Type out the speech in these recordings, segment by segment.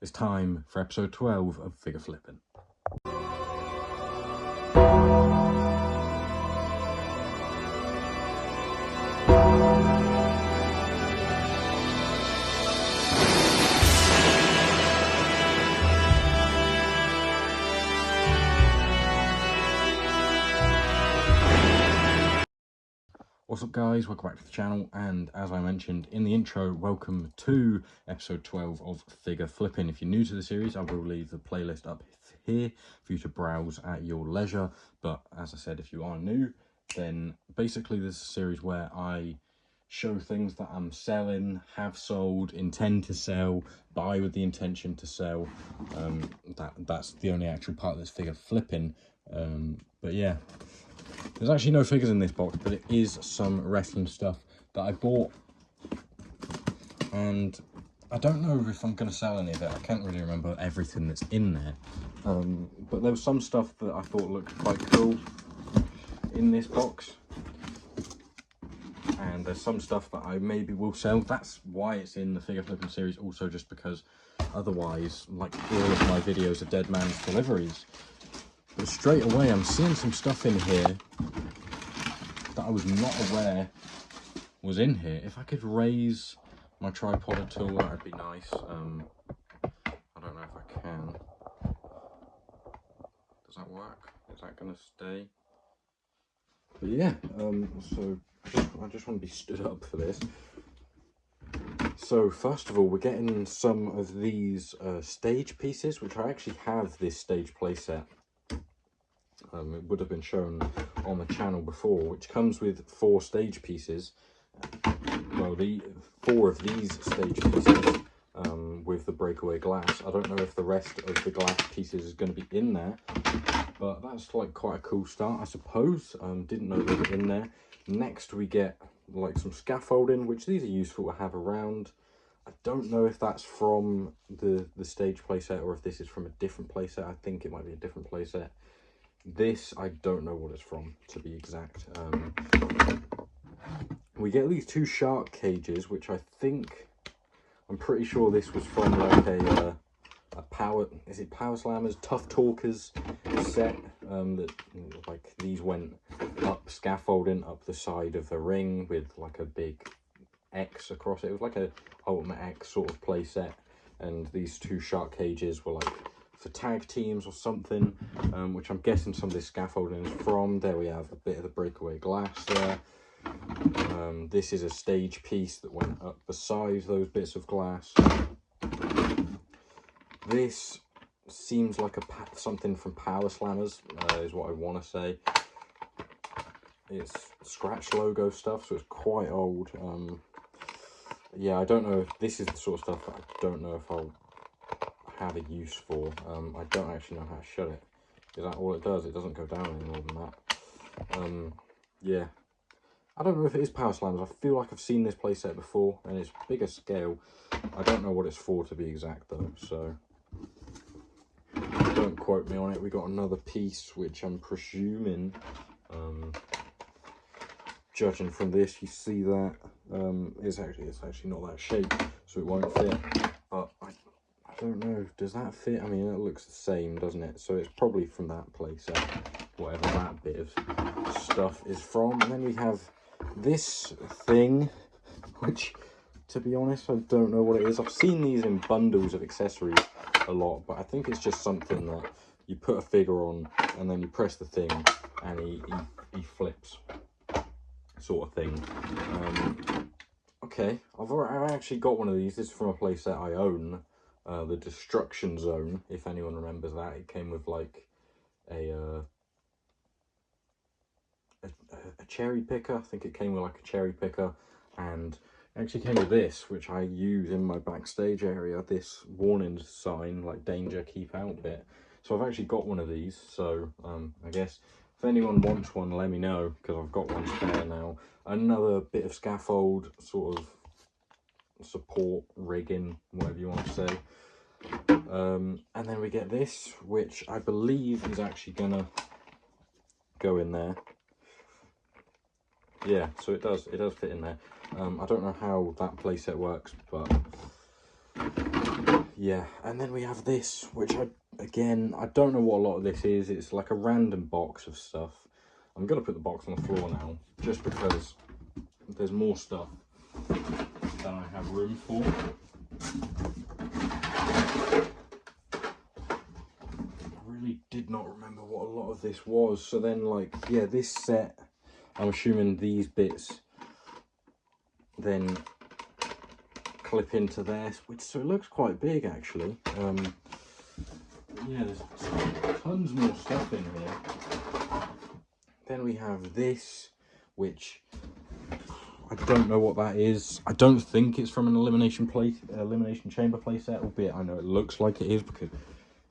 It's time for episode 12 of Figure Flipping. What's up guys, welcome back to the channel, and as I mentioned in the intro, welcome to episode 12 of Figure Flipping. If you're new to the series, I will leave the playlist up here for you to browse at your leisure, but as I said, if you are new, then basically this is a series where I show things that I'm selling, have sold, intend to sell, buy with the intention to sell. That's the only actual part of this figure flipping, but yeah. There's actually no figures in this box, but it is some wrestling stuff that I bought. And I don't know if I'm going to sell any of it. I can't really remember everything that's in there. But there was some stuff that I thought looked quite cool in this box. And there's some stuff that I maybe will sell. That's why it's in the figure flipping series. Also just because otherwise, like all of my videos are dead man's deliveries. But straight away, I'm seeing some stuff in here that I was not aware was in here. If I could raise my tripod at all, that would be nice. I don't know if I can. Does that work? Is that going to stay? But yeah, so I just want to be stood up for this. So first of all, we're getting some of these stage pieces, which I actually have this stage playset. It would have been shown on the channel before, which comes with 4 stage pieces. Well, the 4 of these stage pieces with the breakaway glass. I don't know if the rest of the glass pieces is going to be in there, but that's like quite a cool start, I suppose. Didn't know they were in there. Next we get like some scaffolding, which these are useful to have around. I don't know if that's from the stage playset or if this is from a different playset. I think it might be a different playset. This, I don't know what it's from, to be exact. We get these 2 shark cages, which I'm pretty sure this was from like a power slammers, tough talkers set. That like these went up scaffolding up the side of the ring with like a big X across it. It was like a Ultimate X sort of play set, and these 2 shark cages were like for tag teams or something, which I'm guessing some of this scaffolding is from. There we have a bit of the breakaway glass there. This is a stage piece that went up beside those bits of glass. This seems like something from Power Slammers, is what I want to say. It's scratch logo stuff, so it's quite old. Yeah, I don't know if this is the sort of stuff that I don't know if I'll have a use for. I don't actually know how to shut it. Is that all it does? It doesn't go down any more than that. Yeah, I don't know if it is Power Slammers. I feel like I've seen this playset before, and it's bigger scale. I don't know what it's for, to be exact though, so don't quote me on it. We got another piece, which I'm presuming, judging from this, you see that it's actually not that shape, so it won't fit. But I don't know, does that fit? I mean, it looks the same, doesn't it? So it's probably from that playset, whatever that bit of stuff is from. And then we have this thing, which, to be honest, I don't know what it is. I've seen these in bundles of accessories a lot, but I think it's just something that you put a figure on and then you press the thing and he flips, sort of thing. Okay, I've actually got one of these. This is from a playset I own. The Destruction Zone, if anyone remembers that. It came with like a cherry picker. I think it came with like a cherry picker, and it actually came with this, which I use in my backstage area, this warning sign, like danger, keep out bit. So I've actually got one of these, so I guess if anyone wants one, let me know, because I've got one spare now. Another bit of scaffold, sort of support, rigging, whatever you want to say. And then we get this, which I believe is actually gonna go in there. Yeah, so it does fit in there. I don't know how that playset works, but yeah, and then we have this, which I don't know what a lot of this is. It's like a random box of stuff. I'm gonna put the box on the floor now, just because there's more stuff than I have room for. I really did not remember what a lot of this was. So then, like, yeah, this set, I'm assuming these bits then clip into there, which, so it looks quite big actually. Yeah, there's tons more stuff in here. Then we have this, which I don't know what that is. I don't think it's from an elimination chamber playset, albeit I know it looks like it is because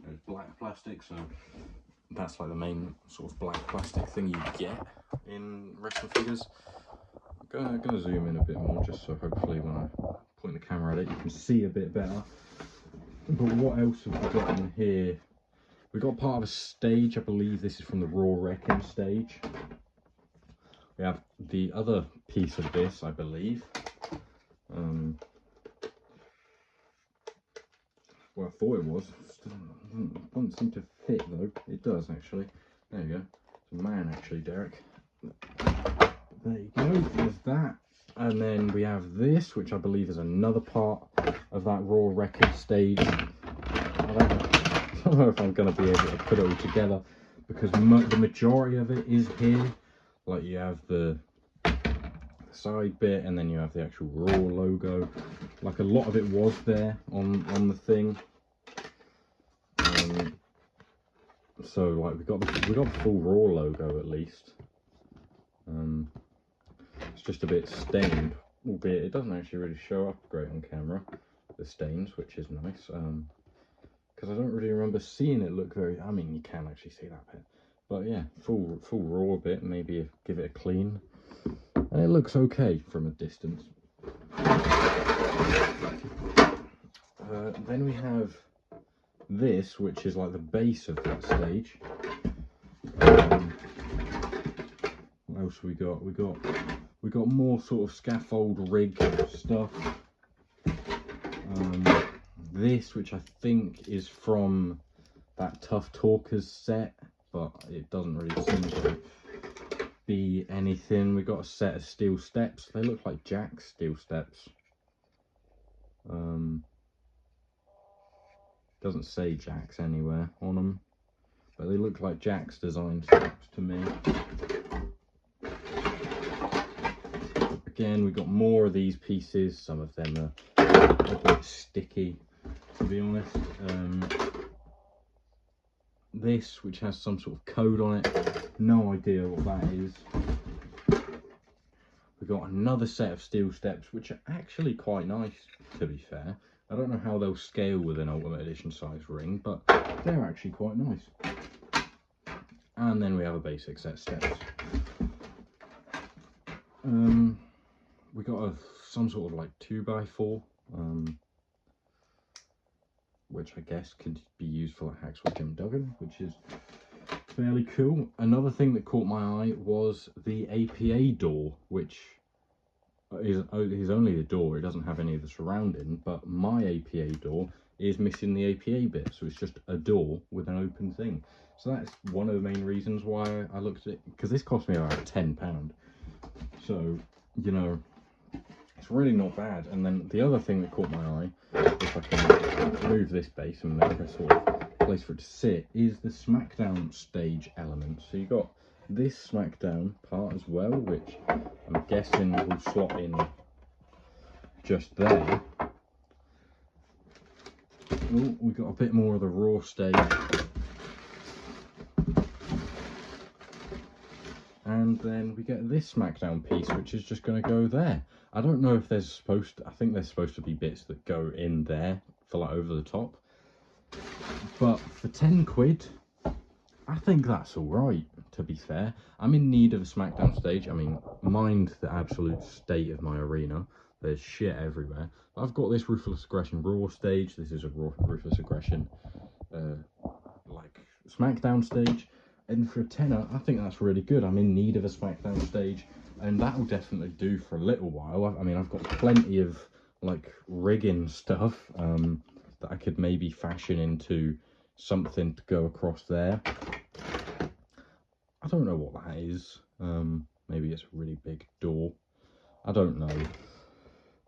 it's black plastic, so that's like the main sort of black plastic thing you get in wrestling figures. I'm gonna zoom in a bit more, just so hopefully when I point the camera at it you can see a bit better. But what else have we got in here? We got part of a stage. I believe this is from the Raw Wrecking stage. We have the other piece of this, I believe. Well, I thought it was. It doesn't seem to fit though. It does actually. There you go. It's a man actually, Derek. There you go. There's that. And then we have this, which I believe is another part of that Raw Wrecking stage. I don't know if I'm going to be able to put it all together, because the majority of it is here. Like, you have the side bit, and then you have the actual Raw logo. Like, a lot of it was there on the thing. So like we got the full Raw logo at least. It's just a bit stained, albeit it doesn't actually really show up great on camera, the stains, which is nice. Because I don't really remember seeing it look very. I mean, you can actually see that bit, but yeah, full Raw bit. Maybe give it a clean, and it looks okay from a distance. Then we have this, which is like the base of that stage. What else we got? We got more sort of scaffold rig stuff. This, which I think is from that Tough Talkers set, but it doesn't really seem to be anything. We got a set of steel steps. They look like Jack's steel steps. Doesn't say Jack's anywhere on them, but they look like Jack's design steps to me. Again, we got more of these pieces. Some of them are a bit sticky, to be honest. This, which has some sort of code on it, no idea what that is. We've got another set of steel steps, which are actually quite nice, to be fair. I don't know how they'll scale with an Ultimate Edition size ring, but they're actually quite nice. And then we have a basic set of steps. We got some sort of like 2x4, which I guess could be used for like Hacksaw Jim Duggan, which is fairly cool. Another thing that caught my eye was the APA door, which is only the door. It doesn't have any of the surrounding, but my APA door is missing the APA bit, so it's just a door with an open thing. So that's one of the main reasons why I looked at it, because this cost me about £10. So, you know, it's really not bad. And then the other thing that caught my eye, if I can move this base and make a sort of place for it to sit, is the SmackDown stage element. So you got this SmackDown part as well, which I'm guessing will slot in just there. Oh, we got a bit more of the Raw stage. And then we get this SmackDown piece, which is just going to go there. I don't know if there's I think there's supposed to be bits that go in there for like over the top. But for 10 quid, I think that's alright, to be fair. I'm in need of a SmackDown stage. I mean, mind the absolute state of my arena. There's shit everywhere. I've got this Ruthless Aggression Raw stage. This is a Ruthless Aggression like SmackDown stage. And for a tenner, I think that's really good. I'm in need of a SmackDown stage, and that will definitely do for a little while. I mean, I've got plenty of like rigging stuff. that I could maybe fashion into something to go across there. I don't know what that is. Maybe it's a really big door. I don't know.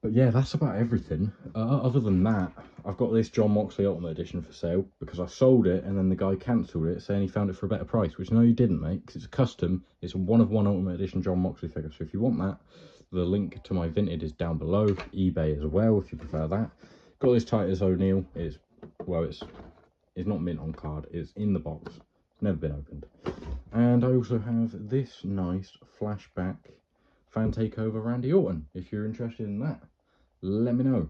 But yeah, that's about everything. Other than that, I've got this John Moxley Ultimate Edition for sale because I sold it and then the guy cancelled it saying he found it for a better price, which no, you didn't, mate, because it's a custom. It's a one-of-one Ultimate Edition John Moxley figure. So if you want that, the link to my Vinted is down below. eBay as well, if you prefer that. Got this Titus O'Neil. It's not mint on card. It's in the box. It's never been opened. And I also have this nice flashback fan takeover Randy Orton. If you're interested in that, let me know.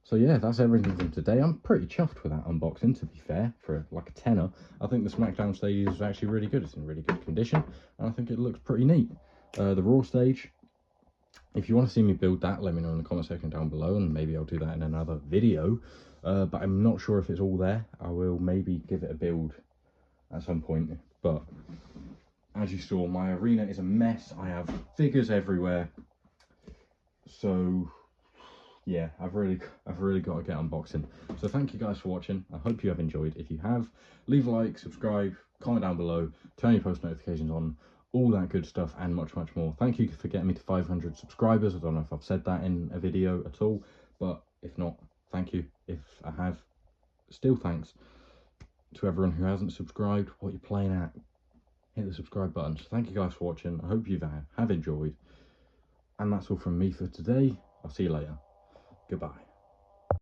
So yeah, that's everything from today. I'm pretty chuffed with that unboxing, to be fair, for like a tenner. I think the SmackDown stage is actually really good. It's in really good condition, and I think it looks pretty neat. The Raw stage, if you want to see me build that, let me know in the comment section down below, and maybe I'll do that in another video. But I'm not sure if it's all there. I will maybe give it a build at some point, but as you saw, my arena is a mess. I have figures everywhere. So yeah, I've really got to get unboxing. So thank you guys for watching. I hope you have enjoyed. If you have, leave a like, subscribe, comment down below, turn your post notifications on, all that good stuff, and much more. Thank you for getting me to 500 subscribers. I don't know if I've said that in a video at all, but if not, thank you. If I have, still thanks to everyone who hasn't subscribed. What you're playing at, hit the subscribe button. So thank you guys for watching. I hope you have enjoyed, and that's all from me for today. I'll see you later. Goodbye.